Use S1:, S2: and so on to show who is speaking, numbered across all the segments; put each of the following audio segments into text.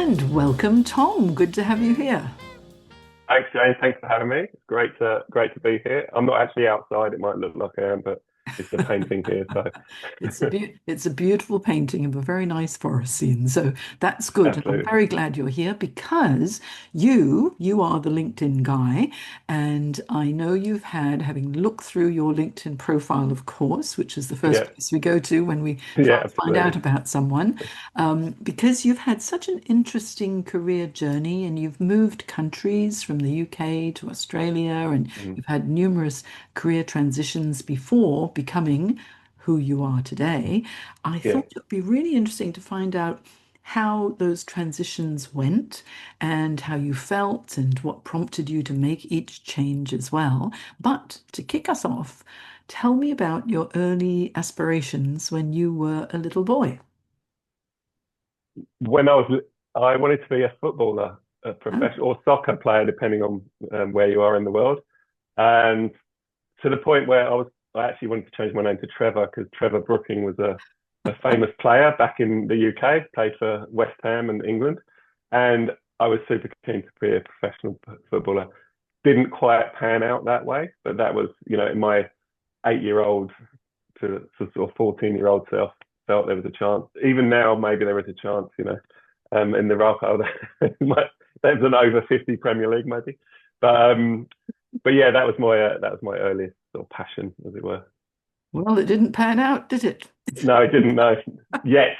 S1: And welcome, Tom. Good to have you here.
S2: Thanks, Jane. Thanks for having me. It's great to be here. I'm not actually outside. It might look like I am, but it's a painting here, so
S1: It's a beautiful painting of a very nice forest scene. So that's good. And I'm
S2: absolutely.
S1: very glad you're here because you are the LinkedIn guy. And I know you've had, having looked through your LinkedIn profile, of course, which is the first
S2: Yeah,
S1: place we go to when we try
S2: yeah,
S1: and find out
S2: absolutely.
S1: about someone, because you've had such an interesting career journey and you've moved countries from the UK to Australia and
S2: Mhm.
S1: you've had numerous career transitions before becoming who you are today. I
S2: Yeah.
S1: thought it would be really interesting to find out how those transitions went and how you felt and what prompted you to make each change as well. But to kick us off, tell me about your early aspirations when you were a little boy.
S2: When I wanted to be a footballer, a
S1: Oh,
S2: professional or soccer player, depending on where you are in the world, and to the point where I actually wanted to change my name to Trevor because Trevor Brooking was a famous player back in the UK, played for West Ham and England, and I was super keen to be a professional footballer. Didn't quite pan out that way, but that was, in my 8-year-old to sort of 14-year-old self felt there was a chance. Even now, maybe there is a chance, in the RAPO. There's an over 50 Premier League, maybe. But but yeah, that was my earliest sort of passion, as it were.
S1: well, it didn't pan out, did it?
S2: No, I didn't know yet.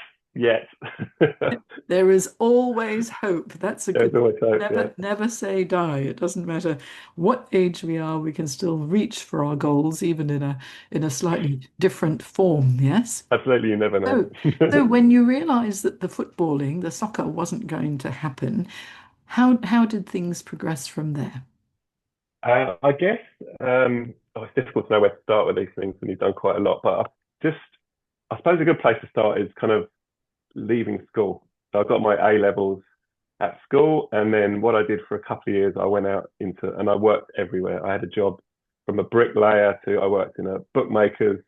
S1: There is always hope. That's a
S2: There's
S1: good
S2: always hope. Yeah,
S1: never say die. It doesn't matter what age we are, we can still reach for our goals, even in a slightly different form, yes?
S2: absolutely. You never know.
S1: So so when you realized that the footballing, the soccer wasn't going to happen, how did things progress from there?
S2: I guess it's difficult to know where to start with these things, and you've done quite a lot. But I suppose a good place to start is kind of leaving school. So I got my A levels at school, and then what I did for a couple of years, I went out and I worked everywhere. I had a job from a bricklayer to I worked in a bookmaker's,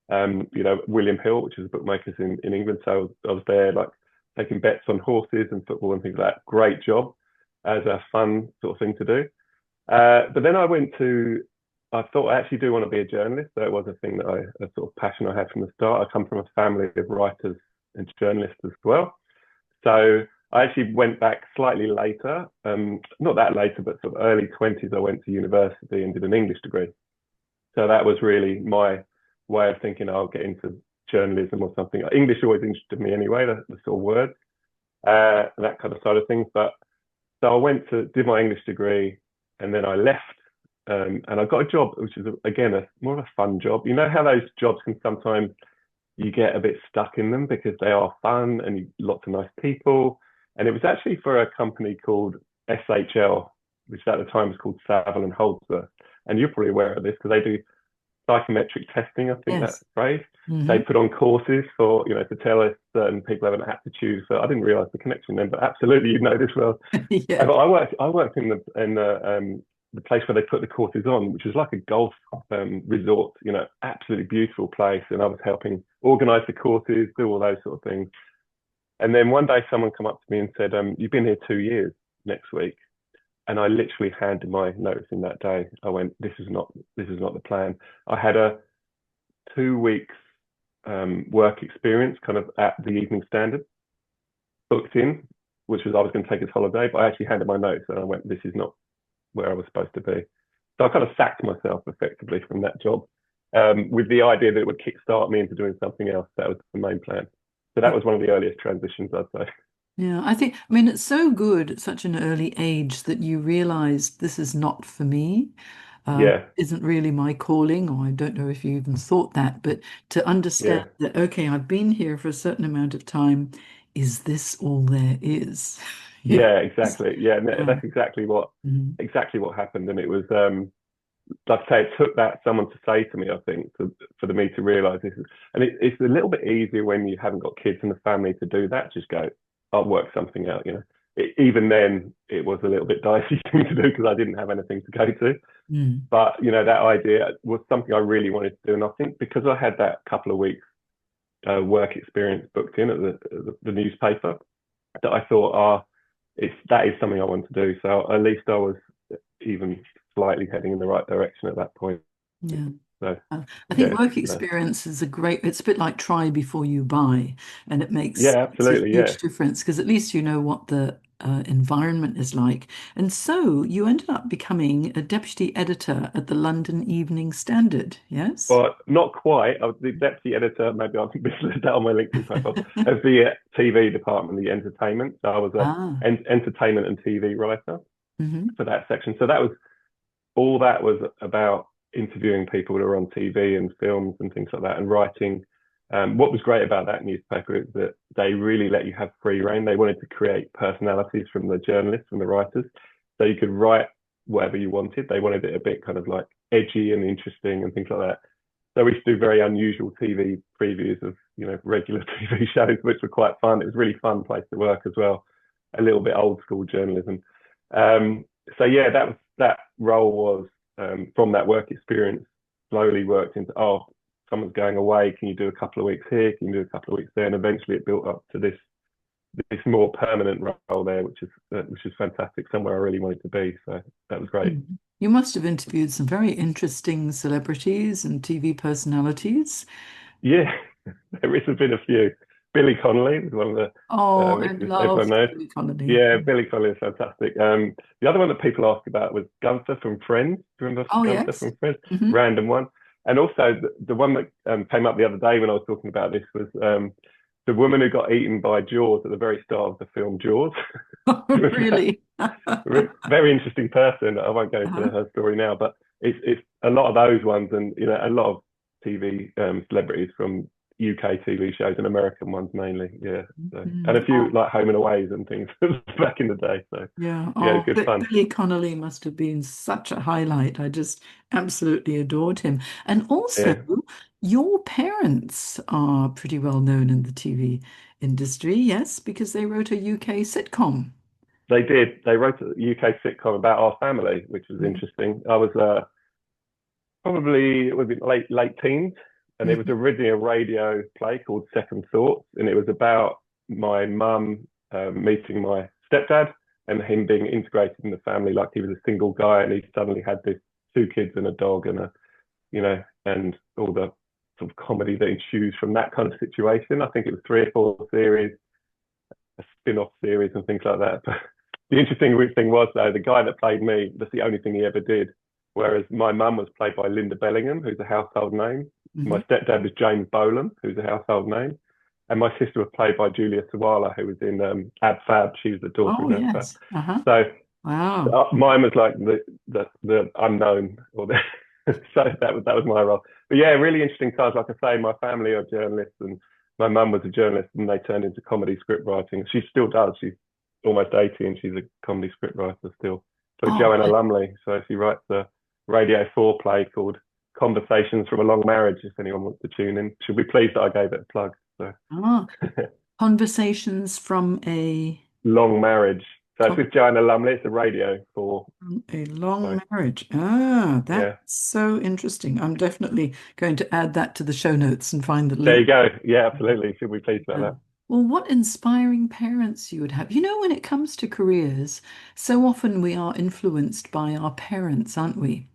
S2: William Hill, which is a bookmaker's in England. So I was there like taking bets on horses and football and things like that. Great job as a fun sort of thing to do. But then I thought I actually do want to be a journalist. That was a thing a sort of passion I had from the start. I come from a family of writers and journalists as well. So I actually went back slightly later, not that later, but sort of early 20s. I went to university and did an English degree. So that was really my way of thinking I'll get into journalism or something. English always interested me anyway, the sort of words, that kind of side of things. But so I went to did my English degree and then I left and I got a job, which is again more of a fun job. You know how those jobs can sometimes you get a bit stuck in them because they are fun and lots of nice people. And it was actually for a company called SHL, which at the time was called Savile and Holdsworth. And you're probably aware of this because they do psychometric testing, I think that's
S1: Yes.
S2: the phrase. They
S1: Hmm.
S2: put on courses for, to tell us certain people have an aptitude for. I didn't realize the connection then, but absolutely, you know this well.
S1: Yes.
S2: I worked in the place where they put the courses on, which was like a golf resort, absolutely beautiful place. And I was helping organize the courses, do all those sort of things. And then one day someone come up to me and said, "You've been here 2 years next week." And I literally handed my notice in that day. I went, "This is not the plan." I had a 2 weeks work experience, kind of at the Evening Standard, booked in, which was I was going to take as holiday, but I actually handed my notice and I went, "This is not where I was supposed to be." So I kind of sacked myself effectively from that job, with the idea that it would kickstart me into doing something else. That was the main plan. So that was one of the earliest transitions, I'd say.
S1: Yeah, I mean, it's so good at such an early age that you realize this is not for me,
S2: Yeah,
S1: isn't really my calling, or I don't know if you even thought that, but to understand
S2: yeah,
S1: that, okay, I've been here for a certain amount of time. Is this all there is?
S2: yeah,
S1: Yes.
S2: exactly. Yeah, and
S1: Yeah.
S2: that's exactly what
S1: Mhm.
S2: happened. And it was, like I say, it took that someone to say to me, I think, for me to realise this. And it's a little bit easier when you haven't got kids in the family to do that. Just go, I'll work something out. Even then, it was a little bit dicey thing to do because I didn't have anything to go to.
S1: Mm.
S2: But that idea was something I really wanted to do, and I think because I had that couple of weeks work experience booked in at the newspaper, that I thought, that is something I want to do. So at least I was even slightly heading in the right direction at that point.
S1: Yeah.
S2: So
S1: I think
S2: yeah,
S1: work experience is it's a bit like try before you buy, and
S2: yeah,
S1: makes a
S2: absolutely, yeah.
S1: huge difference because at least you know what the environment is like. And so you ended up becoming a deputy editor at the London Evening Standard, yes?
S2: But not quite. I was the deputy editor, maybe I've listed that on my LinkedIn profile, of the TV department, the entertainment. So I was a
S1: Ah,
S2: entertainment and TV writer
S1: hmm
S2: for that section. So that was all that was about interviewing people who are on TV and films and things like that and writing. What was great about that newspaper is that they really let you have free reign. They wanted to create personalities from the journalists, from the writers, so you could write whatever you wanted. They wanted it a bit kind of like edgy and interesting and things like that. So we used to do very unusual TV previews of, regular TV shows, which were quite fun. It was a really fun place to work as well. A little bit old school journalism. So yeah, that role was from that work experience slowly worked into, oh, someone's going away. Can you do a couple of weeks here? Can you do a couple of weeks there? And eventually it built up to this more permanent role there, which is fantastic. Somewhere I really wanted to be. So that was great.
S1: You must have interviewed some very interesting celebrities and TV personalities.
S2: Yeah, there has been a few. Billy Connolly was one of
S1: Oh, I
S2: which everyone
S1: loved
S2: knows.
S1: Billy Connolly.
S2: Yeah, Billy Connolly is fantastic. The other one that people ask about was Gunther from Friends. Do you remember
S1: Oh,
S2: Gunther
S1: yes.
S2: from Friends?
S1: Hmm.
S2: Random one. And also the one that came up the other day when I was talking about this was the woman who got eaten by Jaws at the very start of the film Jaws. Do you remember
S1: Really?
S2: very interesting person. I won't go into
S1: Uh-huh.
S2: her story now, but it's a lot of those ones, and a lot of TV celebrities from UK TV shows and American ones mainly. Yeah, so, and a few
S1: Oh,
S2: like Home and Aways and things back in the day. So
S1: yeah.
S2: yeah,
S1: Oh,
S2: good fun.
S1: Billy Connolly must have been such a highlight. I just absolutely adored him. And also,
S2: Yeah,
S1: your parents are pretty well known in the TV industry, yes, because they wrote a UK sitcom.
S2: they did. They wrote a UK sitcom about our family, which was
S1: Mhm.
S2: interesting. I was probably it would be late teens, and it was
S1: Mhm.
S2: originally a radio play called Second Thoughts, and it was about my mum meeting my stepdad and him being integrated in the family like he was a single guy, and he suddenly had this two kids and a dog and and all the sort of comedy that ensues from that kind of situation. I think it was 3 or 4 series, a spin-off series and things like that. But the interesting thing was though, the guy that played me, that's the only thing he ever did. Whereas my mum was played by Linda Bellingham, who's a household name. My
S1: Mhm.
S2: stepdad was James Bolam, who's a household name. And my sister was played by Julia Sawala, who was in Ab Fab. She was the daughter
S1: Oh,
S2: in Ab Fab.
S1: yes. Uh-huh.
S2: So
S1: Wow.
S2: mine was like the unknown, or the so that was my role. But yeah, really interesting times. Like I say, my family are journalists, and my mum was a journalist, and they turned into comedy script writing. She still does. She's almost 80, and she's a comedy script writer still. So
S1: Oh,
S2: Joanna Lumley. So she writes a Radio 4 play called Conversations from a Long Marriage. If anyone wants to tune in, she'll be pleased that I gave it a plug. So
S1: ah, conversations from
S2: long marriage. So it's with Joanna Lumley. It's a Radio 4
S1: a long
S2: play.
S1: marriage. Ah, that's
S2: Yeah.
S1: so interesting. I'm definitely going to add that to the show notes and find the
S2: There
S1: link.
S2: you go. Yeah, absolutely. Should be pleased about
S1: Yeah.
S2: that.
S1: Well, what inspiring parents you would have. You know, when it comes to careers, so often we are influenced by our parents, aren't we?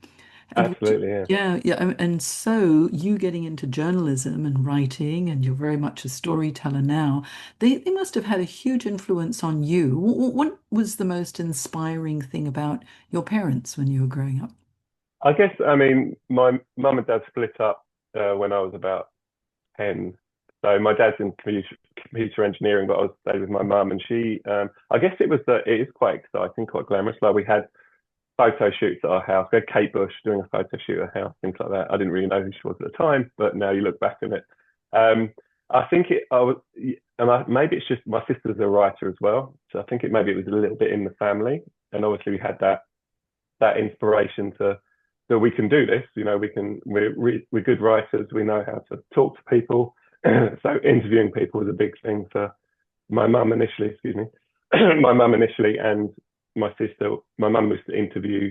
S1: And
S2: Absolutely, yeah.
S1: yeah, yeah, and so you getting into journalism and writing, and you're very much a storyteller now. They must have had a huge influence on you. What was the most inspiring thing about your parents when you were growing up?
S2: I guess, I mean, my mum and dad split up when I was about 10. So my dad's in computer engineering, but I was stayed with my mum, and I guess it is quite exciting, quite glamorous. Like we had photo shoots at our house. We had Kate Bush doing a photo shoot at our house, things like that. I didn't really know who she was at the time, but now you look back on it. Um, I think maybe it's just my sister's a writer as well. So I think maybe it was a little bit in the family. And obviously we had that inspiration that we can do this. We're good writers. We know how to talk to people. So interviewing people was a big thing for my mum initially. Excuse me, my mum initially, and my sister. My mum used to interview.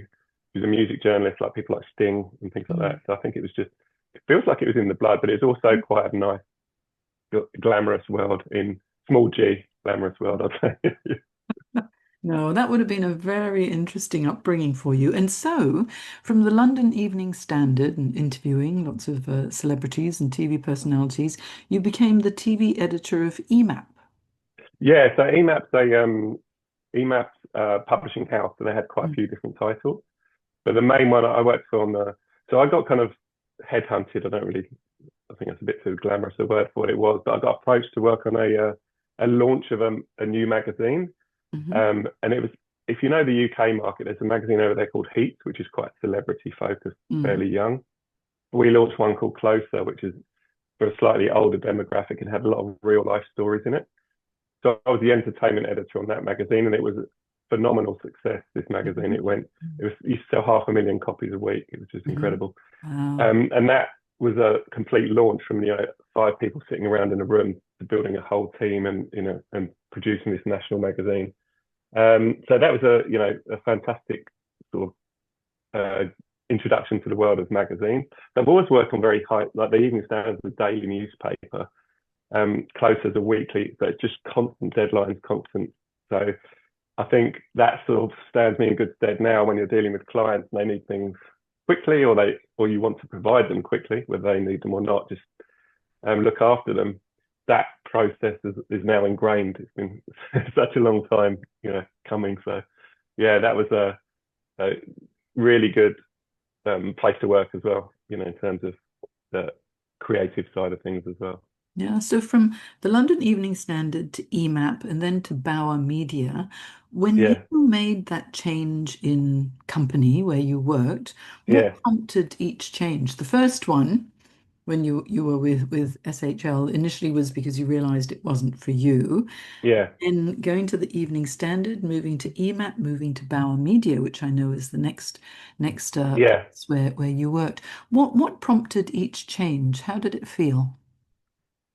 S2: She was a music journalist, like people like Sting and things like
S1: Mm.
S2: that. So I think it was just. It feels like it was in the blood, but it's also quite a nice, glamorous world in small G, glamorous world. I'd say.
S1: No, that would have been a very interesting upbringing for you. And so, from the London Evening Standard and interviewing lots of celebrities and TV personalities, you became the TV editor of EMAP.
S2: Yeah, so EMAP's publishing house, so they had quite a
S1: Mm.
S2: few different titles. But the main one I worked for on the, so I got kind of headhunted. I don't really, I think that's a bit too glamorous a word for what it was, but I got approached to work on a launch of a new magazine.
S1: Hmm.
S2: And it was, if you know the UK market, there's a magazine over there called Heat, which is quite celebrity focused,
S1: Mm.
S2: fairly young. We launched one called Closer, which is for a slightly older demographic and had a lot of real life stories in it. So I was the entertainment editor on that magazine, and it was a phenomenal success. This magazine,
S1: Mhm.
S2: it used to sell 500,000 copies a week. It was just
S1: Mhm.
S2: incredible.
S1: Wow.
S2: And that was a complete launch from five people sitting around in a room to building a whole team and and producing this national magazine. So that was a fantastic sort of introduction to the world of magazine. I've always worked on very high, like the Evening Standard, the daily newspaper, close as a weekly, but it's just constant deadlines, constant. So I think that sort of stands me in good stead now when you're dealing with clients and they need things quickly, or you want to provide them quickly, whether they need them or not. Just look after them. That process is now ingrained. It's been such a long time, coming. So yeah, that was a really good place to work as well. In terms of the creative side of things as well.
S1: Yeah, so from the London Evening Standard to EMAP and then to Bauer Media, when you
S2: Yeah,
S1: made that change in company where you worked, what
S2: yeah,
S1: prompted each change? The first one, when you were with SHL, initially was because you realized it wasn't for you.
S2: yeah,
S1: And going to the Evening Standard, moving to EMAP, moving to Bauer Media, which I know is the next
S2: yeah.
S1: place where you worked. What prompted each change? How did it feel?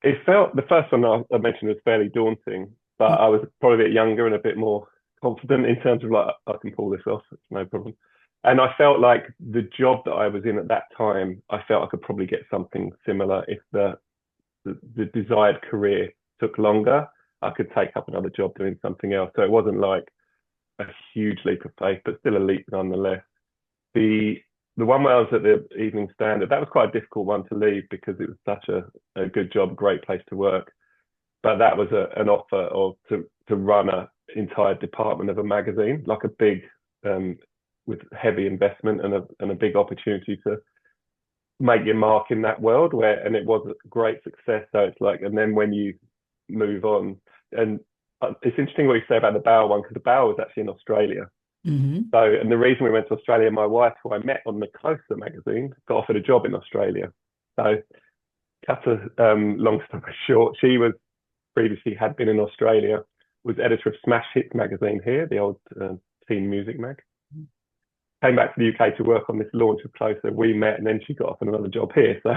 S2: It felt the first one I mentioned was fairly daunting, but I was probably a bit younger and a bit more confident in terms of like I can pull this off, it's no problem. And I felt like the job that I was in at that time, I felt I could probably get something similar if the desired career took longer. I could take up another job doing something else. So it wasn't like a huge leap of faith, but still a leap nonetheless. The the one where I was at the Evening Standard, that was quite a difficult one to leave because it was such a good job, great place to work. But that was an offer to run an entire department of a magazine, like a big with heavy investment and a big opportunity to make your mark in that world and it was a great success. So it's like, and then when you move on, and it's interesting what you say about the Bauer one because the Bauer was actually in Australia.
S1: Hmm.
S2: So, and the reason we went to Australia, my wife, who I met on the Closer magazine, got offered a job in Australia. So, cut a long story short, she was previously had been in Australia, was editor of Smash Hits magazine here, the old teen music mag. Came back to the UK to work on this launch of Closer. We met, and then she got offered another job here. So,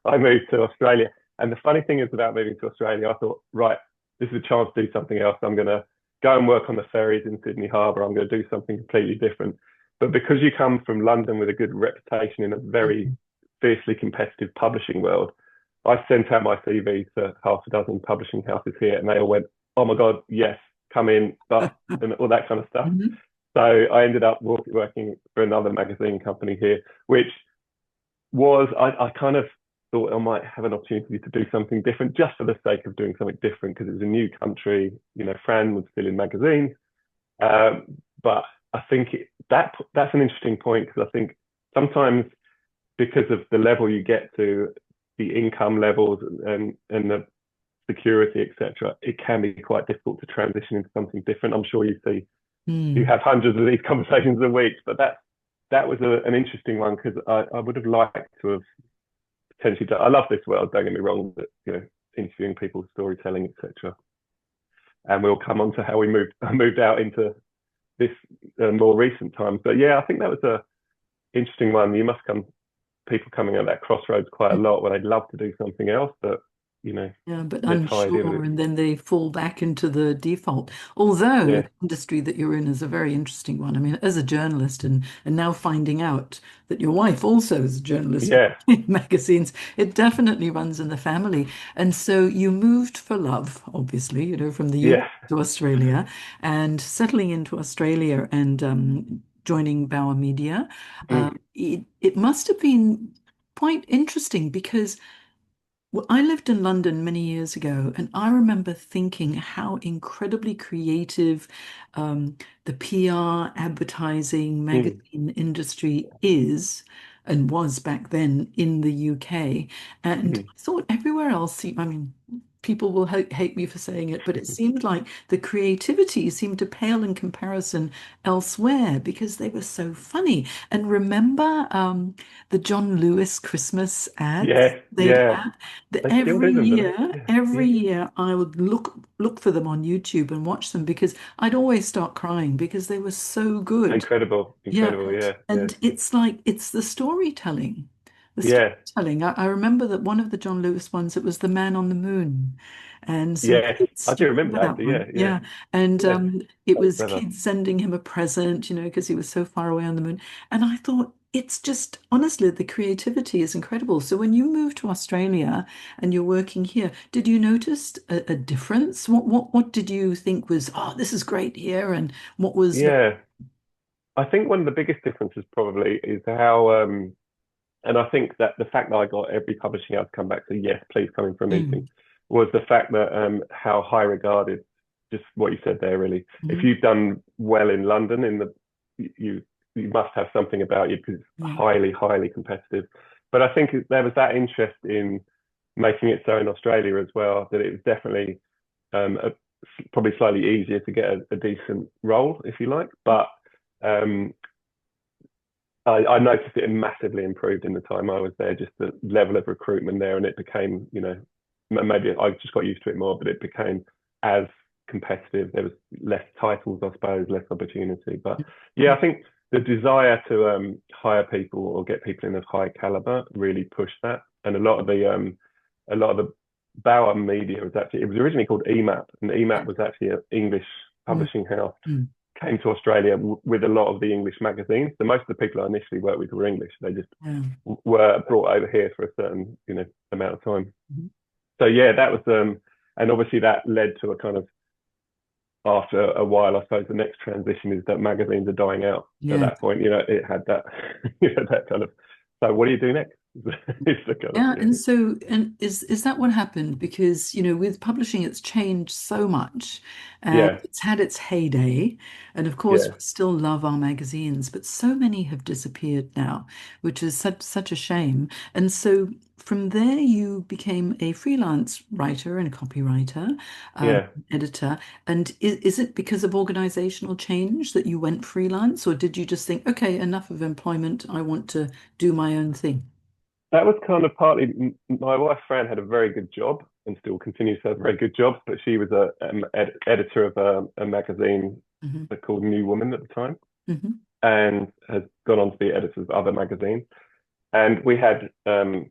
S2: I moved to Australia. And the funny thing is about moving to Australia, I thought, right, this is a chance to do something else. I'm going to go and work on the ferries in Sydney Harbour. I'm going to do something completely different. But because you come from London with a good reputation in a very fiercely competitive publishing world, I sent out my CV to half a dozen publishing houses here, and they all went, "Oh my God, yes, come in," but and all that kind of stuff.
S1: Hmm.
S2: So I ended up working for another magazine company here, which was I kind of thought I might have an opportunity to do something different just for the sake of doing something different because it was a new country. Fran was still in magazines, but I think that's an interesting point because I think sometimes because of the level you get to, the income levels and the security, etc., it can be quite difficult to transition into something different. I'm sure you
S1: Mm.
S2: have hundreds of these conversations a week, but that was an interesting one because I would have liked to have potentially done. I love this world. Don't get me wrong, but interviewing people, storytelling, etc. And we'll come on to how we moved out into this more recent times. But yeah, I think that was a interesting one. You must come people coming at that crossroads quite a lot where they'd love to do something else, but
S1: Yeah, but
S2: they're tied in with
S1: unsure,
S2: it.
S1: and then they fall back into the default. Although
S2: Yeah,
S1: the industry that you're in is a very interesting one. I mean, as a journalist, and now finding out that your wife also is a journalist
S2: yeah,
S1: in magazines, it definitely runs in the family. And so you moved for love, obviously, from the UK
S2: yeah.
S1: to Australia, and settling into Australia and joining Bauer Media.
S2: Mm,
S1: It must have been quite interesting because. Well, I lived in London many years ago, and I remember thinking how incredibly creative the PR, advertising,
S2: mm,
S1: magazine industry is and was back then in the UK. And
S2: mm.
S1: I thought everywhere else, I mean, people will hate me for saying it, but it seemed like the creativity seemed to pale in comparison elsewhere because they were so funny. And remember the John Lewis Christmas ads
S2: Yeah,
S1: they'd
S2: yeah.
S1: had?
S2: They still do them, don't they? Yeah,
S1: Every
S2: yeah.
S1: year I would look for them on YouTube and watch them because I'd always start crying because they were so good.
S2: Incredible,
S1: Yeah,
S2: incredible. Yeah, yeah,
S1: and it's like it's the storytelling. The
S2: yeah,
S1: storytelling. I remember that one of the John Lewis ones, it was the man on the moon. And some
S2: yes.
S1: kids,
S2: I
S1: do
S2: do
S1: you
S2: remember
S1: remember
S2: that
S1: that
S2: actually. Yeah,
S1: one?
S2: yeah,
S1: Yeah. And
S2: yeah.
S1: it
S2: That was
S1: was
S2: clever.
S1: kids sending him a present, because he was so far away on the moon. And I thought, it's just, honestly, the creativity is incredible. So when you moved to Australia and you're working here, did you notice a difference? What did you think was, oh, this is great here? And what was,
S2: Yeah, I think one of the biggest differences probably is how, and I think that the fact that I got every publishing house to come back to yes, please come in for a meeting,
S1: mm,
S2: was the fact that how high regarded, just what you said there, really. If
S1: mhm,
S2: you've done well in London, you you must have something about you because it's
S1: yeah,
S2: highly, highly competitive. But I think there was that interest in making it so in Australia as well that it was definitely a, probably slightly easier to get a decent role, if you like. But um, I noticed it massively improved in the time I was there, just the level of recruitment there, and it became, maybe I just got used to it more, but it became as competitive. There was less titles, I suppose, less opportunity. But yeah,
S1: yeah,
S2: I think the desire to hire people or get people in of high caliber really pushed that, and a lot of the Bauer Media was actually it was originally called EMAP, and
S1: yeah,
S2: EMAP was actually an English
S1: mm,
S2: publishing house
S1: mm,
S2: came to Australia with a lot of the English magazines. So most of the people I initially worked with were English. They just
S1: yeah.
S2: were brought over here for a certain, amount of time.
S1: Mhm.
S2: So yeah, that was and obviously that led to a kind of after a while, I suppose the next transition is that magazines are dying out. At
S1: Yeah.
S2: that point, it had that, that kind of. So what do you do next? It's the kind of
S1: Yeah, and so and is that what happened? Because, with publishing, it's changed so much and
S2: yeah,
S1: it's had its heyday. And of course,
S2: yeah,
S1: we still love our magazines, but so many have disappeared now, which is such a shame. And so from there, you became a freelance writer and a copywriter,
S2: yeah.
S1: editor. And is it because of organizational change that you went freelance, or did you just think, okay, enough of employment, I want to do my own thing?
S2: That was kind of partly my wife Fran had a very good job and still continues to have very good jobs, but she was a editor of a magazine
S1: Hmm.
S2: called New Woman at the time,
S1: Hmm.
S2: and has gone on to be editor of other magazines. And we had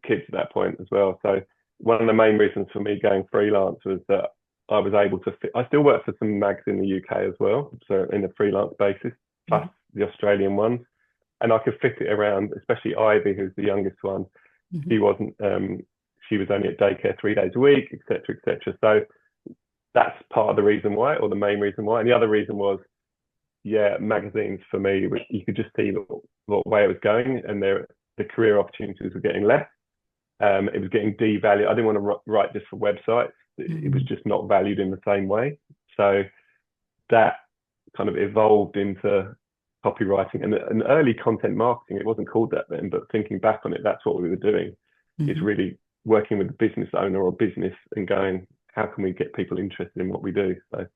S2: kids at that point as well. So one of the main reasons for me going freelance was that I was able to fit. I still work for some mags in the UK as well, so in a freelance basis, plus the Australian ones, and I could fit it around, especially Ivy, who's the youngest one.
S1: Hmm.
S2: She wasn't. She was only at daycare 3 days a week, etc., etc. So that's part of the reason why, or the main reason why. And the other reason was, yeah, magazines for me, you could just see the way it was going, and the career opportunities were getting less. It was getting devalued. I didn't want to write just for websites. It was
S1: Mm,
S2: just not valued in the same way. So that kind of evolved into copywriting and early content marketing. It wasn't called that then, but thinking back on it, that's what we were doing. Is
S1: mhm.
S2: really working with a business owner or business and going, how can we get people interested in what we do? So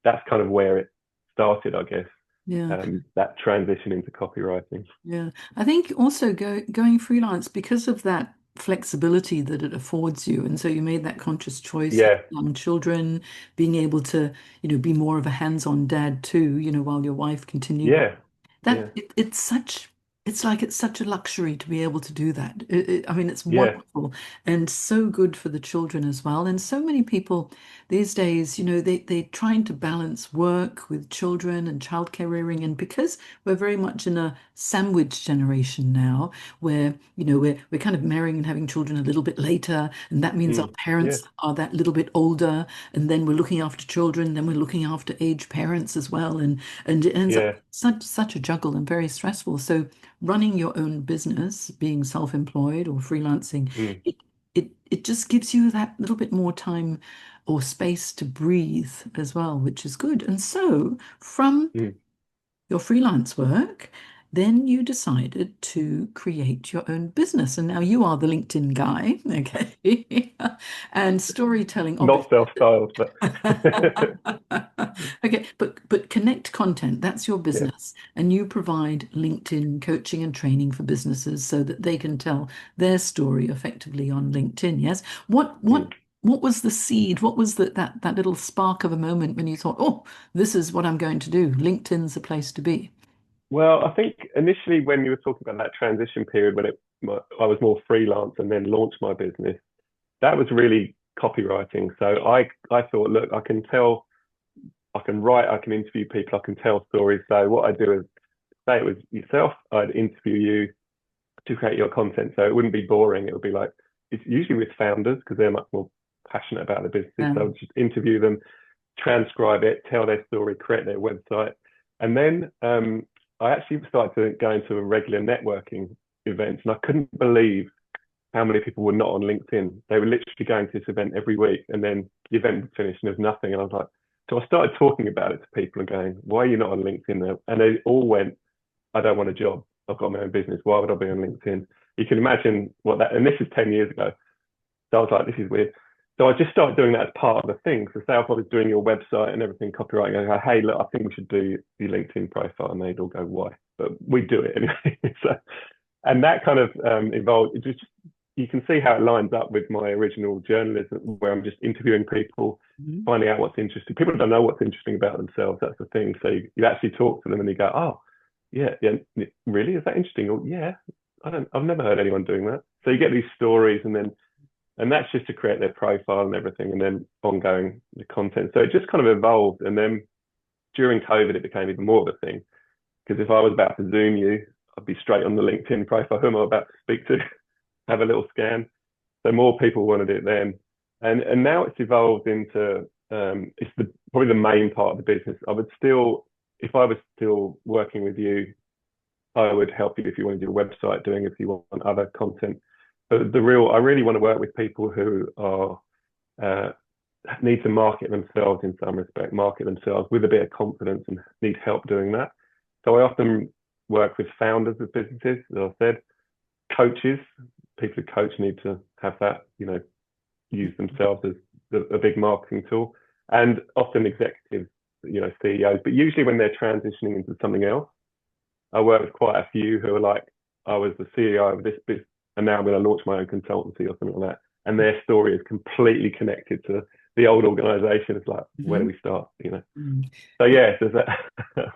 S2: that's kind of where it started, I guess.
S1: Yeah,
S2: That transition into copywriting.
S1: yeah. I think also going freelance because of that flexibility that it affords you. And so you made that conscious choice,
S2: Yeah,
S1: young children, being able to, be more of a hands-on dad too, while your wife continued.
S2: yeah, yeah,
S1: It's such it's like it's such a luxury to be able to do that. I mean, it's
S2: Yeah.
S1: wonderful and so good for the children as well. And so many people these days, they're trying to balance work with children and childcare rearing. And because we're very much in a sandwich generation now, where, we're kind of marrying and having children a little bit later, and that means our
S2: Yeah.
S1: parents are that little bit older, and then we're looking after children, then we're looking after aged parents as well. And it ends up
S2: Yeah.
S1: such a juggle and very stressful. So running your own business, being self-employed or freelancing,
S2: Mm,
S1: it just gives you that little bit more time or space to breathe as well, which is good. And so from
S2: mm.
S1: your freelance work, then you decided to create your own business. And now you are the LinkedIn guy, okay? And storytelling,
S2: Not
S1: obviously.
S2: self-styled, but
S1: Okay, but connect content, that's your
S2: yeah.
S1: business. And you provide LinkedIn coaching and training for businesses so that they can tell their story effectively on LinkedIn. Yes. What
S2: Mm.
S1: what what was the seed? What was that little spark of a moment when you thought, oh, this is what I'm going to do? LinkedIn's a place to be.
S2: Well, I think initially when you were talking about that transition period when I was more freelance and then launched my business, that was really copywriting. So I thought, look, I can tell, I can write, I can interview people, I can tell stories. So what I do is say it was yourself, I'd interview you to create your content. So it wouldn't be boring. It would be like it's usually with founders because they're much more passionate about the businesses. So I
S1: Um,
S2: would just interview them, transcribe it, tell their story, create their website. And then I actually started to go into a regular networking events, and I couldn't believe how many people were not on LinkedIn. They were literally going to this event every week, and then the event would finish and there's nothing. And I was like, so I started talking about it to people and going, why are you not on LinkedIn? And they all went, I don't want a job. I've got my own business. Why would I be on LinkedIn? You can imagine what that, and this is 10 years ago. So I was like, this is weird. So I just started doing that as part of the thing. So say if I was doing your website and everything, copywriting, I go, hey, look, I think we should do your LinkedIn profile. And they'd all go, why? But we do it anyway. So, and that kind of evolved. It just, you can see how it lines up with my original journalism, where I'm just interviewing people,
S1: mhm.
S2: finding out what's interesting. People don't know what's interesting about themselves. That's the thing. So you actually talk to them and you go, oh, yeah, yeah, really? Is that interesting? Or yeah, I've never heard anyone doing that. So you get these stories and that's just to create their profile and everything, and then ongoing the content. So it just kind of evolved. And then during COVID, it became even more of a thing because if I was about to Zoom you, I'd be straight on the LinkedIn profile. Who am I about to speak to? Have a little scan. So more people wanted it then, and now it's evolved into it's probably the main part of the business. I would still, if I was still working with you, I would help you if you wanted your website doing, if you want other content. But I really want to work with people who are uh, need to market themselves in some respect, market themselves with a bit of confidence and need help doing that. So I often work with founders of businesses, as I said, coaches, people who coach need to have that, use themselves as a big marketing tool, and often executives, CEOs. But usually when they're transitioning into something else, I work with quite a few who are like, I was the CEO of this business, and now I'm going to launch my own consultancy or something like that. And their story is completely connected to the old organization. It's like, where do
S1: Mhm.
S2: we start?
S1: Mm.
S2: So yeah, does that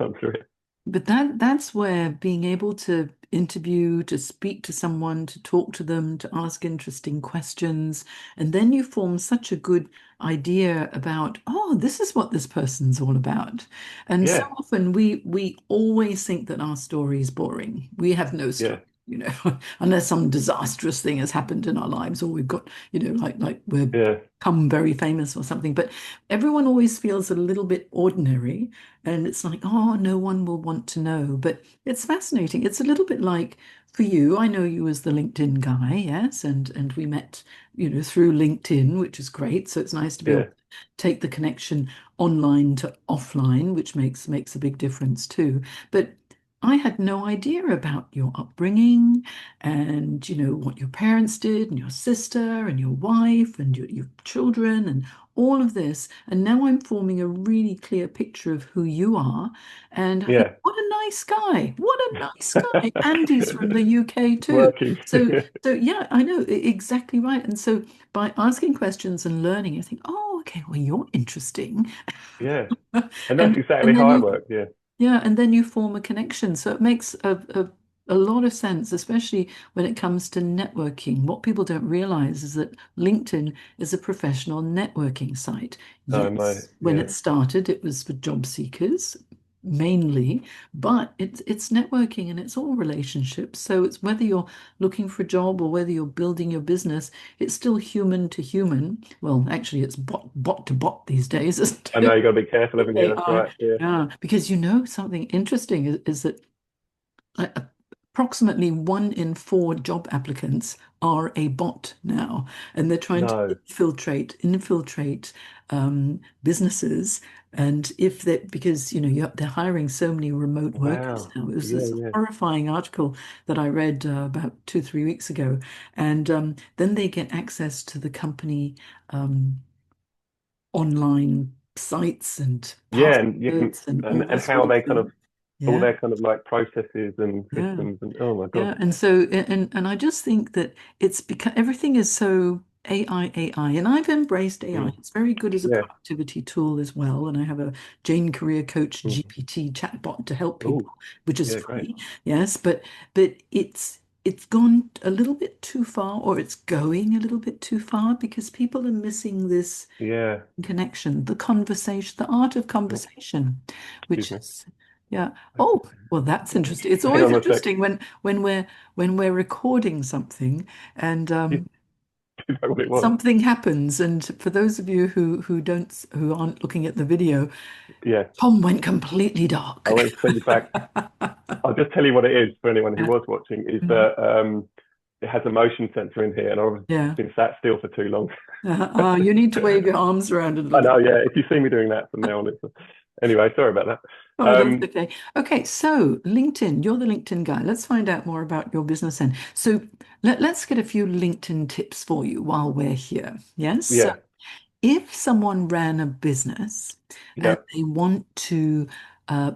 S2: answer it?
S1: But that's where being able to interview, to speak to someone, to talk to them, to ask interesting questions, and then you form such a good idea about, oh, this is what this person's all about. And so
S2: Yeah,
S1: often we always think that our story is boring. We have no story,
S2: yeah,
S1: unless some disastrous thing has happened in our lives, or we've got, like we're
S2: yeah,
S1: become very famous or something. But everyone always feels a little bit ordinary. And it's like, oh, no one will want to know. But it's fascinating. It's a little bit like for you, I know you as the LinkedIn guy, yes, and we met, through LinkedIn, which is great. So it's nice to be able
S2: yeah,
S1: to take the connection online to offline, which makes a big difference too. But I had no idea about your upbringing and what your parents did and your sister and your wife and your children and all of this. And now I'm forming a really clear picture of who you are. And I think,
S2: yeah.
S1: what a nice guy. What a nice guy. And he's from the UK
S2: It's
S1: too.
S2: working.
S1: So yeah, I know exactly right. And so by asking questions and learning, I think, oh, okay, well, you're interesting.
S2: Yeah, and that's
S1: And
S2: exactly
S1: and then
S2: how I
S1: you
S2: work. Yeah,
S1: yeah, and then you form a connection. So it makes a a lot of sense, especially when it comes to networking. What people don't realize is that LinkedIn is a professional networking site.
S2: Oh no,
S1: Yes, when it
S2: yeah,
S1: started, it was for job seekers mainly, but it's networking and it's all relationships. So it's whether you're looking for a job or whether you're building your business, it's still human to human. Well, actually, it's bot to bot these days, isn't
S2: I know
S1: it?
S2: you got to be careful,
S1: With
S2: haven't you? That's
S1: AI.
S2: right. Yeah,
S1: Yeah, because something interesting is that uh, approximately 1 in 4 job applicants are a bot now, and they're trying to
S2: no,
S1: infiltrate businesses. And if they, because they're hiring so many remote workers
S2: wow,
S1: now. It was
S2: yeah,
S1: this
S2: yeah,
S1: horrifying article that I read about 2, 3 weeks ago, and then they get access to the company online sites and
S2: yeah, and you can
S1: passwords and all
S2: and
S1: this sort
S2: how
S1: of
S2: they kind of
S1: thing.
S2: all
S1: Yeah,
S2: their kind of like processes and
S1: yeah.
S2: systems and oh my God,
S1: Yeah, and so and I just think that it's because everything is so AI, and I've embraced AI.
S2: mm,
S1: It's very good as a
S2: yeah,
S1: productivity tool as well, and I have a Jane Career Coach
S2: mm,
S1: GPT chatbot to help
S2: oh,
S1: people, which is
S2: yeah, great,
S1: free. Yes, but it's gone a little bit too far, or it's going a little bit too far because people are missing this
S2: yeah.
S1: connection, the conversation, the art of
S2: Oh,
S1: conversation,
S2: excuse
S1: which
S2: me.
S1: is, yeah. Oh, well, that's interesting. It's
S2: Hang
S1: always
S2: on a sec.
S1: interesting when we're recording something and
S2: You know what it was?
S1: something happens. And for those of you who aren't looking at the video,
S2: Yeah.
S1: Tom went completely
S2: I
S1: dark.
S2: went completely back. I'll just tell you what it is for anyone who
S1: Yeah.
S2: was watching. Is
S1: Mhm.
S2: that it has a motion sensor in here, and I've
S1: Yeah.
S2: been sat still for too long.
S1: You need to wave your arms around a
S2: I
S1: little
S2: know.
S1: bit.
S2: Yeah. If you see me doing that from now on, it's anyway. Sorry about that.
S1: Oh, that's okay. Okay, so LinkedIn, you're the LinkedIn guy. Let's find out more about your business then. So let's get a few LinkedIn tips for you while we're here. Yes. So
S2: Yeah.
S1: if someone ran a business and
S2: Yeah.
S1: they want to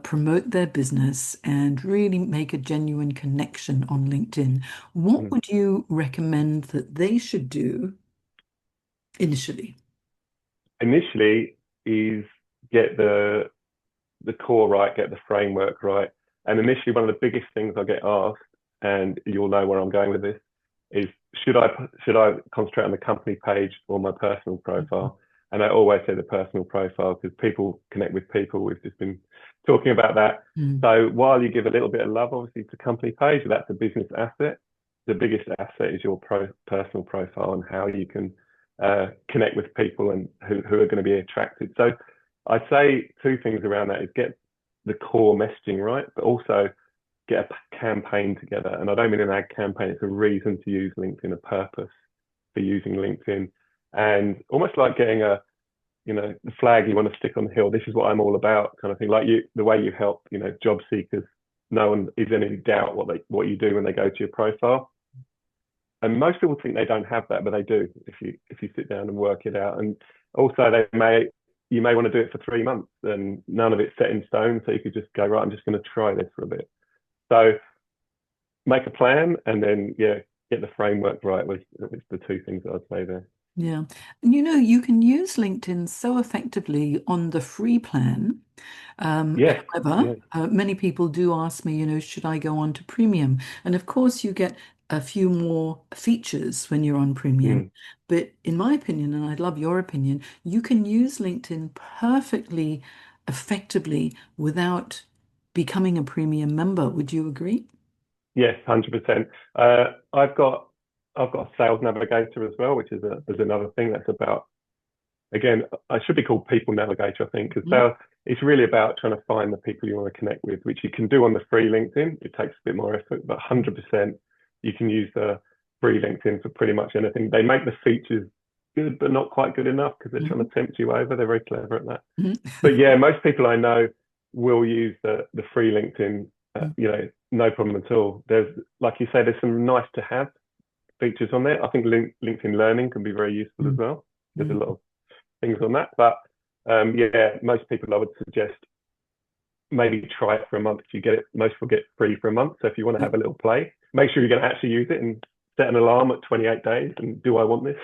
S1: promote their business and really make a genuine connection on LinkedIn, what
S2: Mm.
S1: would you recommend that they should do initially?
S2: Initially, is get the core right, get the framework right. And initially, one of the biggest things I get asked, and you'll know where I'm going with this, is should I concentrate on the company page or my personal profile? And I always say the personal profile because people connect with people. We've just been talking about that.
S1: Mm,
S2: So while you give a little bit of love, obviously, to company page, that's a business asset. The biggest asset is your personal profile and how you can connect with people and who are going to be attracted. So I'd say two things around that is get the core messaging right, but also get a campaign together. And I don't mean an ad campaign, it's a reason to use LinkedIn, a purpose for using LinkedIn. And almost like getting the flag you want to stick on the hill. This is what I'm all about, kind of thing. Like the way you help, job seekers. No one is in any doubt what you do when they go to your profile. And most people think they don't have that, but they do if you sit down and work it out. And also you may want to do it for 3 months and none of it's set in stone. So you could just go, right, I'm just going to try this for a bit. So make a plan and then get the framework right was the two things that I'd say there.
S1: yeah. And you can use LinkedIn so effectively on the free plan.
S2: Yes,
S1: However,
S2: yeah.
S1: many people do ask me, should I go on to premium? And of course, you get a few more features when you're on premium.
S2: Mm.
S1: But in my opinion, and I'd love your opinion, you can use LinkedIn perfectly effectively without becoming a premium member. Would you agree?
S2: Yes, 100%. I've got a sales navigator as well, which is another thing that's about, again, I should be called people navigator, I think, because
S1: Mm,
S2: sales, it's really about trying to find the people you want to connect with, which you can do on the free LinkedIn. It takes a bit more effort, but 100% you can use the free LinkedIn for pretty much anything. They make the features good, but not quite good enough because they're trying
S1: mhm,
S2: to tempt you over. They're very clever at that.
S1: mhm.
S2: But yeah, most people I know will use the free LinkedIn. No problem at all. There's, like you say, there's some nice to have features on there. I think LinkedIn Learning can be very useful as
S1: Mm,
S2: well. There's a
S1: mm,
S2: lot of things on that. But yeah, most people I would suggest maybe try it for a month. If you get it, most people get free for a month. So if you want to
S1: yeah.
S2: have a little play, make sure you're going to actually use it and set an alarm at 28 days. And do I want this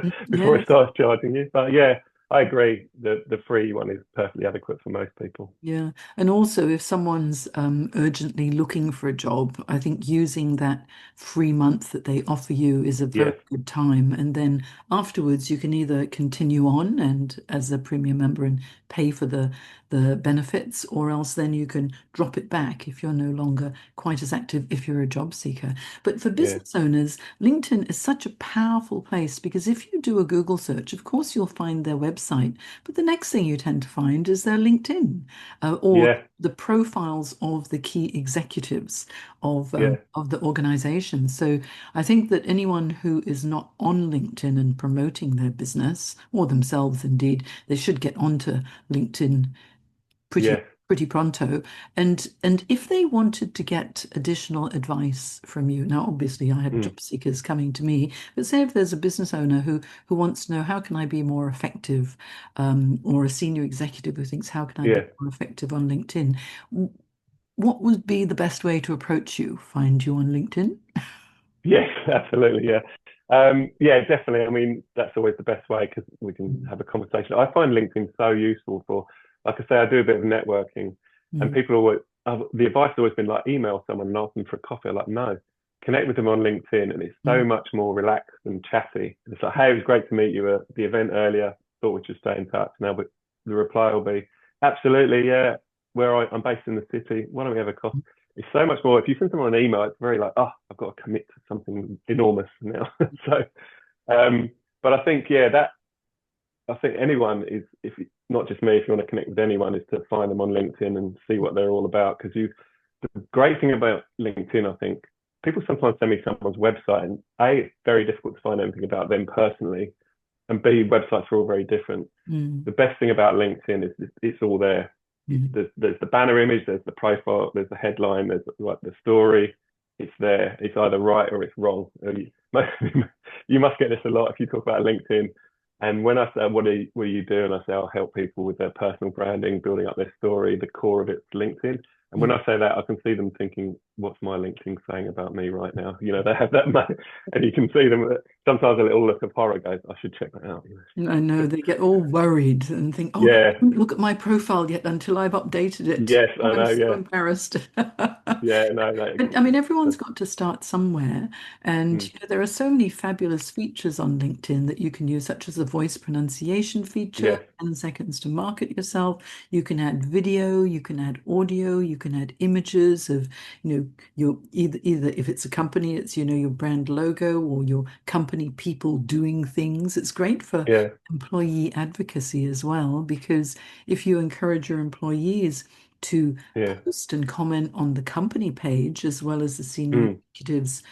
S1: Mm,
S2: before it
S1: yes.
S2: starts charging you? But yeah, I agree. The free one is perfectly adequate for most people.
S1: Yeah. And also, if someone's urgently looking for a job, I think using that free month that they offer you is a very
S2: Yes,
S1: good time. And then afterwards, you can either continue on and as a premium member and pay for the benefits, or else then you can drop it back if you're no longer quite as active if you're a job seeker. But for
S2: yeah,
S1: business owners, LinkedIn is such a powerful place because if you do a Google search, of course, you'll find their website, but the next thing you tend to find is their LinkedIn or
S2: yeah,
S1: the profiles of the key executives
S2: yeah,
S1: of the organization. So I think that anyone who is not on LinkedIn and promoting their business or themselves, indeed, they should get onto LinkedIn pretty
S2: yeah.
S1: pretty pronto. And if they wanted to get additional advice from you, now obviously I had
S2: Mm,
S1: job seekers coming to me, but say if there's a business owner who wants to know how can I be more effective, or a senior executive who thinks how can I be
S2: yeah.
S1: more effective on LinkedIn, what would be the best way to approach you? Find you on LinkedIn?
S2: Yes, absolutely. Yeah. Yeah, definitely. I mean, that's always the best way because we can
S1: Mm,
S2: have a conversation. I find LinkedIn so useful for, like I say, I do a bit of networking and
S1: mm,
S2: people always, the advice has always been like, email someone and ask them for a coffee. I'm like, no, connect with them on LinkedIn and it's so
S1: mm,
S2: much more relaxed and chatty. It's like, hey, it was great to meet you at the event earlier. Thought we should stay in touch now, but the reply will be, absolutely, yeah, I'm based in the city. Why don't we have a coffee? It's so much more. If you send someone an email, it's very like, oh, I've got to commit to something enormous now. So, um, but I think, yeah, that I think anyone is, if not just me, if you want to connect with anyone, is to find them on LinkedIn and see what they're all about. Because the great thing about LinkedIn, I think, people sometimes send me someone's website, and A, it's very difficult to find anything about them personally, and B, websites are all very different.
S1: mm,
S2: The best thing about LinkedIn is it's all there.
S1: mm.
S2: There's the banner image, there's the profile, there's the headline, there's like the story. It's there. It's either right or it's wrong. You must get this a lot if you talk about LinkedIn. And when I say what do you do, and I say I'll help people with their personal branding, building up their story, the core of it's LinkedIn. And when
S1: Mm.
S2: I say that, I can see them thinking, "What's my LinkedIn saying about me right now?" You know, they have that, and you can see them. Sometimes a little look of horror goes, "I should check that out."
S1: I know they get all worried and think, oh, I
S2: Yeah,
S1: haven't look at my profile yet until I've updated it.
S2: yes,
S1: Oh,
S2: I
S1: I'm
S2: know.
S1: so
S2: Yeah,
S1: embarrassed.
S2: yeah, no, no.
S1: But I mean, everyone's got to start somewhere. And
S2: Mm,
S1: there are so many fabulous features on LinkedIn that you can use, such as the voice pronunciation feature,
S2: yes,
S1: 10 seconds to market yourself. You can add video, you can add audio, you can add images of, your either if it's a company, it's, your brand logo or your company people doing things. It's great for
S2: yeah,
S1: employee advocacy as well, because if you encourage your employees to
S2: yeah.
S1: post and comment on the company page as well as the senior
S2: Mm,
S1: executives'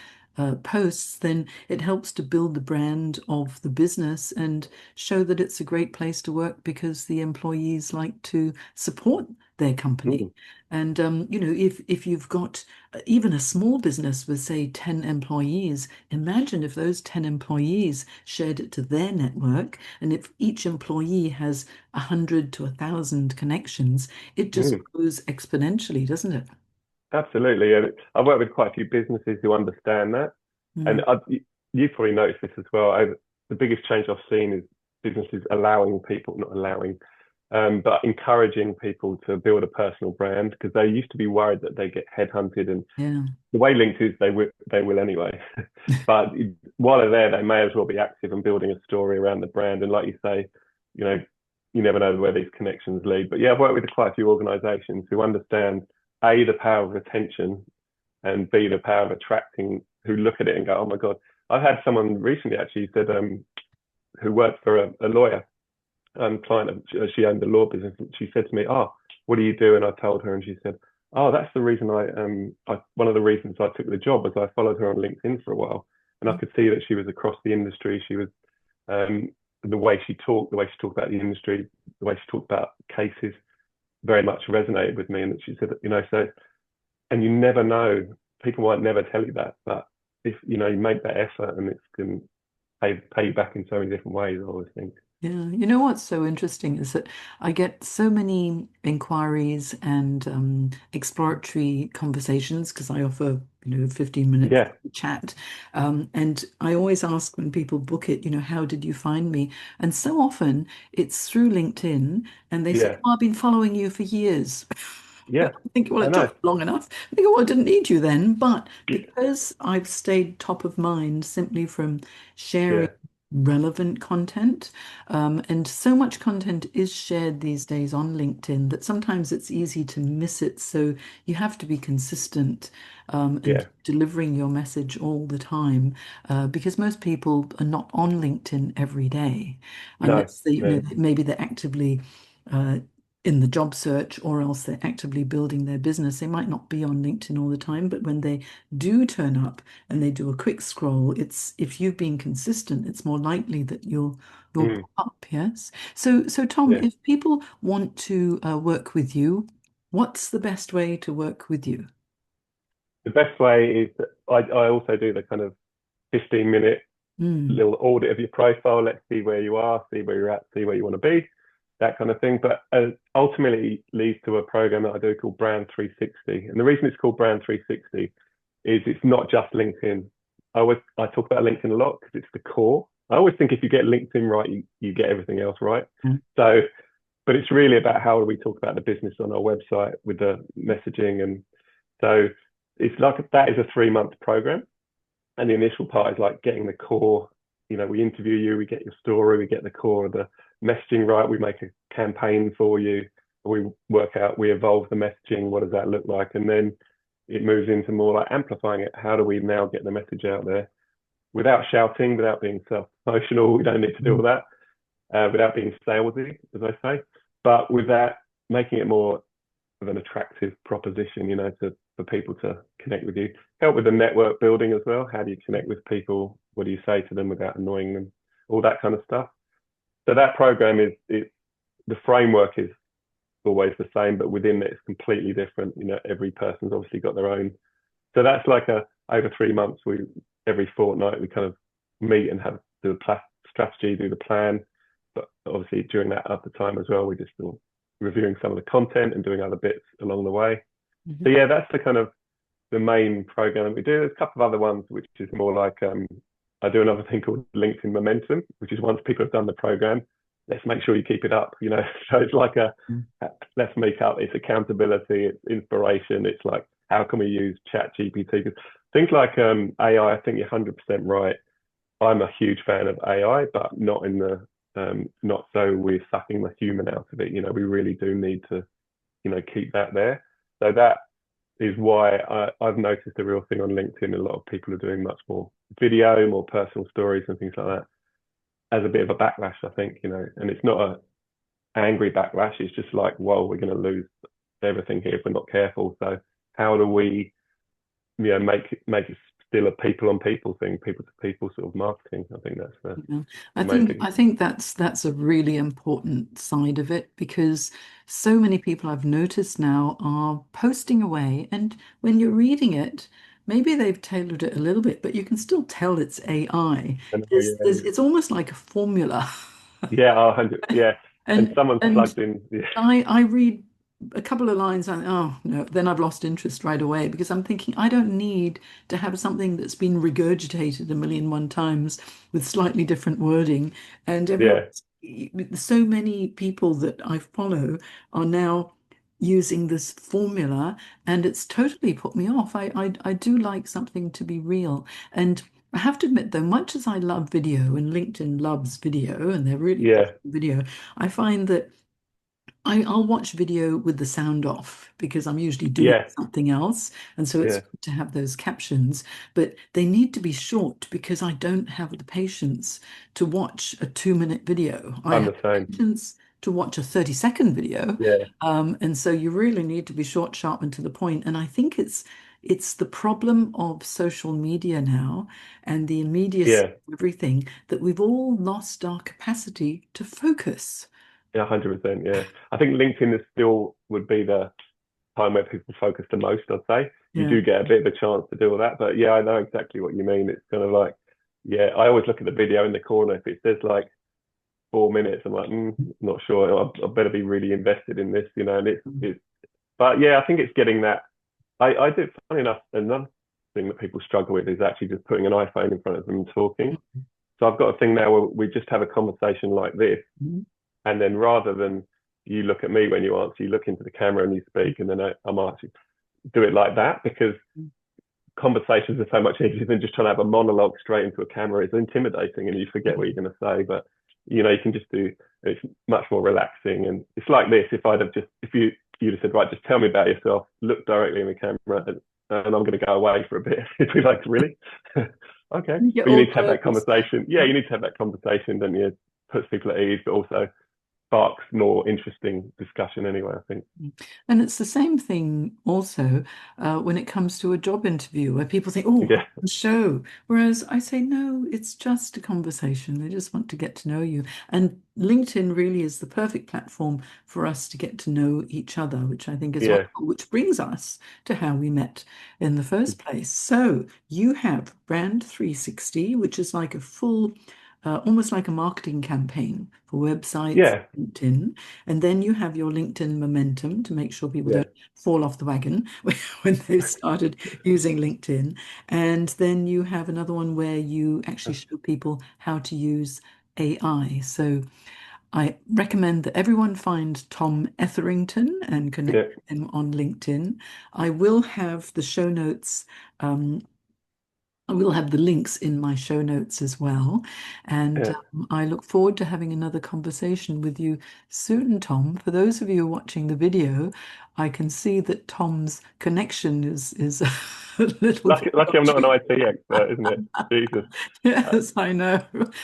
S1: posts, then it helps to build the brand of the business and show that it's a great place to work because the employees like to support their company.
S2: mm,
S1: And if you've got even a small business with say 10 employees, imagine if those 10 employees shared it to their network, and if each employee has 100 to 1,000 connections, it just
S2: mm.
S1: grows exponentially, doesn't it?
S2: Absolutely. And I've worked with quite a few businesses who understand that. And
S1: Mm,
S2: you've probably noticed this as well. The biggest change I've seen is businesses allowing people, not allowing, but encouraging people to build a personal brand because they used to be worried that they get headhunted. And
S1: yeah.
S2: the way LinkedIn is, they will anyway. But while they're there, they may as well be active and building a story around the brand. And like you say, you know, you never know where these connections lead. But yeah, I've worked with quite a few organisations who understand A, the power of retention, and B, the power of attracting, who look at it and go, oh my God. I've had someone recently actually said, who worked for a lawyer client, she owned a law business. And she said to me, oh, what do you do? And I told her, and she said, oh, that's the reason one of the reasons I took the job was I followed her on LinkedIn for a while. And I could see that she was across the industry. She was, um, the way she talked about the industry, the way she talked about cases very much resonated with me. And she said, so, and you never know, people might never tell you that, but if, you make that effort and it's can pay you back in so many different ways, I always think.
S1: Yeah, you know what's so interesting is that I get so many inquiries and exploratory conversations because I offer, 15-minute
S2: Yeah,
S1: chat. And I always ask when people book it, how did you find me? And so often it's through LinkedIn and they say,
S2: yeah,
S1: oh, I've been following you for years. I
S2: yeah.
S1: think, well,
S2: I
S1: it
S2: know.
S1: took long enough. I think, well, I didn't need you then. But because I've stayed top of mind simply from sharing
S2: Yeah,
S1: relevant content, and so much content is shared these days on LinkedIn that sometimes it's easy to miss it. So you have to be consistent, and
S2: yeah.
S1: delivering your message all the time, because most people are not on LinkedIn every day,
S2: No,
S1: unless they,
S2: no.
S1: maybe they're actively uh, in the job search or else they're actively building their business. They might not be on LinkedIn all the time, but when they do turn up and they do a quick scroll, it's if you've been consistent, it's more likely that you'll
S2: Mm,
S1: pop up, yes? So Tom,
S2: yeah.
S1: if people want to work with you, what's the best way to work with you?
S2: The best way is that I also do the kind of 15-minute
S1: Mm,
S2: little audit of your profile. Let's see where you are, see where you're at, see where you want to be, that kind of thing. But ultimately leads to a program that I do called Brand 360. And the reason it's called Brand 360 is it's not just LinkedIn. I talk about LinkedIn a lot because it's the core. I always think if you get LinkedIn right, you get everything else right.
S1: yeah.
S2: So, but it's really about how do we talk about the business on our website with the messaging. And so it's like that is a 3-month program. And the initial part is like getting the core. We interview you, we get your story, we get the core of the messaging right. We make a campaign for you. We work out, we evolve the messaging. What does that look like? And then it moves into more like amplifying it. How do we now get the message out there without shouting, without being self-promotional? We don't need to do all that, without being salesy, as I say, but with that, making it more of an attractive proposition, for people to connect with you. Help with the network building as well. How do you connect with people? What do you say to them without annoying them? All that kind of stuff. So that program is the framework is always the same, but within it, it's completely different. Every person's obviously got their own. So that's like over 3 months. We every fortnight we kind of meet and have do a strategy, do the plan. But obviously during that other time as well, we're just still reviewing some of the content and doing other bits along the way. So
S1: Mhm.
S2: yeah, that's the kind of the main program that we do. There's a couple of other ones which is more like I do another thing called LinkedIn Momentum, which is once people have done the program, let's make sure you keep it up. So it's like let's make up. It's accountability, it's inspiration. It's like how can we use Chat GPT? Because things like AI, I think you're 100% right. I'm a huge fan of AI, but not in the not so we're sucking the human out of it. We really do need to keep that there. So that is why I've noticed a real thing on LinkedIn. A lot of people are doing much more video, more personal stories and things like that as a bit of a backlash, I think, and it's not a angry backlash. It's just like, whoa, we're going to lose everything here if we're not careful. So how do we, make it still a people on people thing, people to people sort of marketing? I think that's
S1: Yeah. I
S2: the main
S1: think
S2: thing.
S1: I think that's a really important side of it because so many people I've noticed now are posting away, and when you're reading it, maybe they've tailored it a little bit, but you can still tell it's AI.
S2: And oh yeah,
S1: It's almost like a formula.
S2: yeah, 100, yeah. And
S1: And
S2: someone's
S1: and
S2: plugged in, yeah,
S1: I read a couple of lines and oh no, then I've lost interest right away because I'm thinking I don't need to have something that's been regurgitated a million one times with slightly different wording. And everyone,
S2: yeah,
S1: so many people that I follow are now using this formula, and it's totally put me off. I do like something to be real. And I have to admit, though, much as I love video and LinkedIn loves video and they're really
S2: yeah,
S1: pushing video, I find that I'll watch video with the sound off because I'm usually doing
S2: yeah,
S1: something else. And so it's
S2: yeah.
S1: good to have those captions, but they need to be short because I don't have the patience to watch a 2-minute video. I
S2: I'm
S1: have
S2: the same.
S1: the patience to watch a 30-second video.
S2: Yeah,
S1: And so you really need to be short, sharp, and to the point. And I think it's the problem of social media now and the immediacy
S2: yeah.
S1: of everything that we've all lost our capacity to focus.
S2: Yeah, 100%. Yeah. I think LinkedIn is still would be the time where people focus the most, I'd say. You
S1: Yeah.
S2: do get a bit of a chance to do all that. But yeah, I know exactly what you mean. It's kind of like, yeah, I always look at the video in the corner. If it says like 4 minutes. I'm like, not sure. I better be really invested in this, And it's. But yeah, I think it's getting that. I do. Funny enough, another thing that people struggle with is actually just putting an iPhone in front of them and talking. So I've got a thing now where we just have a conversation like this,
S1: Mhm.
S2: and then rather than you look at me when you answer, you look into the camera and you speak, and then I'm actually do it like that because conversations are so much easier than just trying to have a monologue straight into a camera. It's intimidating and you forget what you're going to say. But you can just do. It's much more relaxing, and it's like this. If you'd have said, right, just tell me about yourself, look directly in the camera, and I'm going to go away for a bit. It'd be like, really? Okay.
S1: You get
S2: But you
S1: all
S2: need to have that
S1: nervous.
S2: conversation. Yeah, you need to have that conversation, don't you? Puts people at ease, but also sparks more interesting discussion anyway, I think.
S1: And it's the same thing also when it comes to a job interview where people think, oh,
S2: Yeah,
S1: a show. Whereas I say, no, it's just a conversation. They just want to get to know you. And LinkedIn really is the perfect platform for us to get to know each other, which I think is
S2: yeah,
S1: wonderful, which brings us to how we met in the first place. So you have Brand 360, which is like a full, almost like a marketing campaign for websites,
S2: yeah,
S1: LinkedIn. And then you have your LinkedIn momentum to make sure people
S2: yeah,
S1: don't fall off the wagon when they've started using LinkedIn. And then you have another one where you actually show people how to use AI. So I recommend that everyone find Tom Etherington and connect
S2: yeah,
S1: with him on LinkedIn. I will have the show notes. I will have the links in my show notes as well. And
S2: yeah.
S1: I look forward to having another conversation with you soon, Tom. For those of you watching the video, I can see that Tom's connection is a little bit
S2: Lucky I'm not an
S1: dodgy.
S2: IT expert, isn't it? Jesus. Uh,
S1: Yes, I know.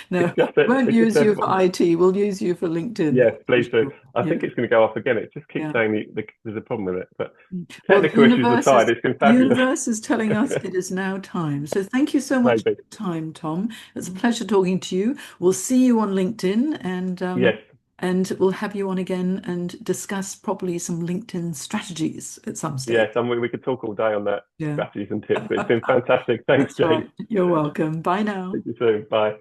S1: No,
S2: it's just
S1: we won't
S2: it's just
S1: use you for
S2: everyone.
S1: IT. We'll use you for LinkedIn.
S2: Yes,
S1: That's for
S2: please do.
S1: sure.
S2: I
S1: Yeah,
S2: think it's going to go off again. It just keeps
S1: yeah.
S2: saying there's a problem with it. But
S1: Well, the
S2: technical issues
S1: universe is
S2: aside, it's been
S1: the
S2: fabulous.
S1: universe is telling us it is now time. So thank you so much for
S2: Maybe.
S1: your time, Tom. It's a pleasure talking to you. We'll see you on LinkedIn
S2: Yes,
S1: and we'll have you on again and discuss properly some LinkedIn strategies at some stage.
S2: yes. And we could talk all day on that
S1: Yeah.
S2: strategies and tips. But it's been fantastic. Thanks,
S1: That's right.
S2: Jane.
S1: You're welcome. Bye now.
S2: Speak to you soon. Bye.